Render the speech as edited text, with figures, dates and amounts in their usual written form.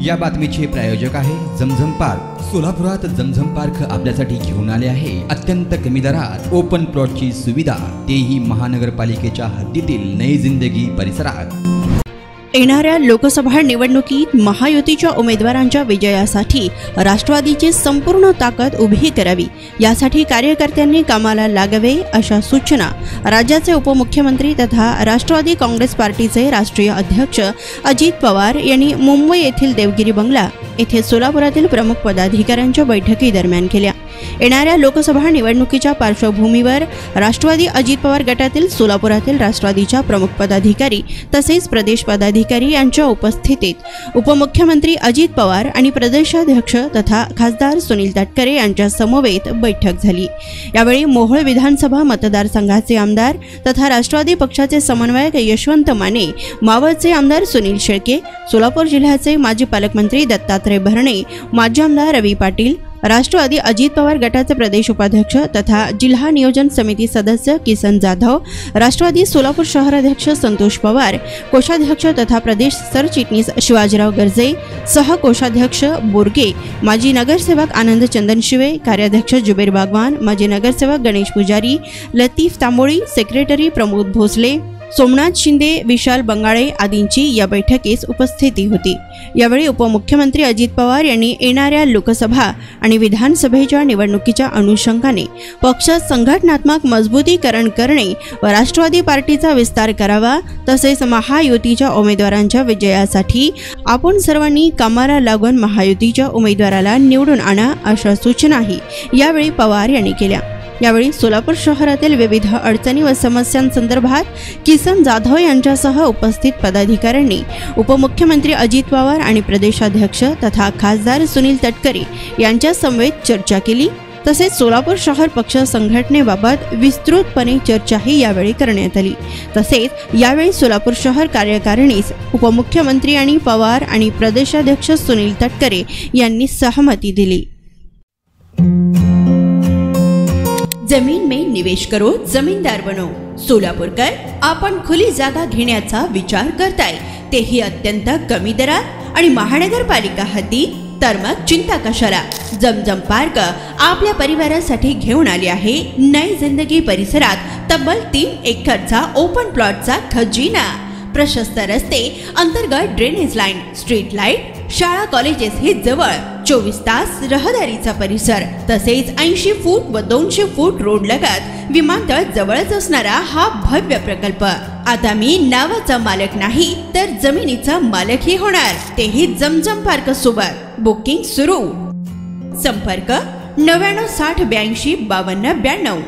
या बातमीचे प्रायोजक आहे जमझम पार्क। सोलापुरात जमझम पार्क आपल्यासाठी घेऊन आले आहे अत्यंत कमी दरात ओपन प्लॉटची सुविधा, तेही महानगरपालिकेच्या हद्दीतील नई जिंदगी परिसरात। येणाऱ्या लोकसभा निवडणुकीत महायुतीच्या उमेदवारांच्या विजयासाठी राष्ट्रवादीची संपूर्ण ताकद उभी करावी, यासाठी कार्यकर्त्यांनी कामाला लागावे अशा सूचना राज्याचे उपमुख्यमंत्री तथा राष्ट्रवादी काँग्रेस पार्टीचे राष्ट्रीय अध्यक्ष अजित पवार यांनी मुंबई येथील देवगिरी बंगला येथे सोलापुरातील प्रमुख पदाधिकाऱ्यांच्या बैठकीदरम्यान केल्या। येणाऱ्या लोकसभा निवडणुकीच्या पार्श्वभूमीवर राष्ट्रवादी अजित पवार गटातील सोलापुरातील राष्ट्रवादीच्या प्रमुख पदाधिकारी तसेच प्रदेश पदाधिकारी यांच्या उपस्थितीत उपमुख्यमंत्री अजित पवार आणि प्रदेशाध्यक्ष तथा खासदार सुनील तटकरे यांच्या समवेत बैठक झाली। यावेळी मोहोळ विधानसभा मतदारसंघाचे आमदार तथा राष्ट्रवादी पक्षाचे समन्वयक यशवंत माने, मावळचे आमदार सुनील शेळके, सोलापूर जिल्ह्याचे माजी पालकमंत्री दत्तात्रय भरणे, माजी आमदार रवी पाटील, राष्ट्रवादी अजित पवार गटाचे प्रदेश उपाध्यक्ष तथा जिल्हा नियोजन समिती सदस्य किसन जाधव, राष्ट्रवादी सोलापूर शहराध्यक्ष संतोष पवार, कोषाध्यक्ष तथा प्रदेश सरचिटणीस शिवाजीराव गर्जे, सहकोषाध्यक्ष बोरगे, माजी नगरसेवक आनंद चंदनशिवे, कार्याध्यक्ष जुबेर बागवान, माजी नगरसेवक गणेश पुजारी, लतीफ तांबोळी, सेक्रेटरी प्रमोद भोसले, सोमनाथ शिंदे, विशाल बंगाळे आदींची या बैठकीस उपस्थिती होती। यावेळी उपमुख्यमंत्री अजित पवार यांनी येणाऱ्या लोकसभा आणि विधानसभेच्या निवडणुकीच्या अनुषंगाने पक्ष संघटनात्मक मजबूतीकरण करणे व राष्ट्रवादी पार्टीचा विस्तार करावा, तसेच महायुतीच्या उमेदवारांच्या विजयासाठी आपण सर्वांनी कामाला लागून महायुतीच्या उमेदवाराला निवडून आणा अशा सूचनाही यावेळी पवार यांनी केल्या। यावेळी सोलापूर शहरातील विविध अडचणी व समस्यांसंदर्भात किसन जाधव यांच्यासह उपस्थित पदाधिकाऱ्यांनी उपमुख्यमंत्री अजित पवार आणि प्रदेशाध्यक्ष तथा खासदार सुनील तटकरे यांच्या समवेत चर्चा केली। तसेच सोलापूर शहर पक्ष संघटनेबाबत विस्तृतपणे चर्चाही यावेळी करण्यात आली। तसेच यावेळी सोलापूर शहर कार्यकारिणीस उपमुख्यमंत्री आणि पवार आणि प्रदेशाध्यक्ष सुनील तटकरे यांनी सहमती दिली। जमीन में निवेश करो, जमीनदार बनो। सोलापूरकर आपण खुली जागा घेण्याचा विचार करताय, तेही अत्यंत कमी दरात आणि महानगरपालिका हद्दीत, तर मग चिंता कशाला। जमझम पार्क आपल्या परिवारासाठी घेऊन आले आहे नई जिंदगी परिसरात तब्बल 3 एकरचा ओपन प्लॉटचा खजिना। प्रशस्त रस्ते, अंतर्गत ड्रेनेज लाईन, स्ट्रीट लाईट, शाळा कॉलेजेस हे जवळ, 24 तास रहदारीचा परिसर, तसेच 80 फूट व 200 फूट रोड लगत विमानतळ जवळच असणारा हा भव्य प्रकल्प। आता मी नावाचा मालक नाही तर जमिनीचा मालकही होणार, तेही जमझम पार्क सोबत। बुकिंग सुरू। संपर्क 99 60 82 52 92।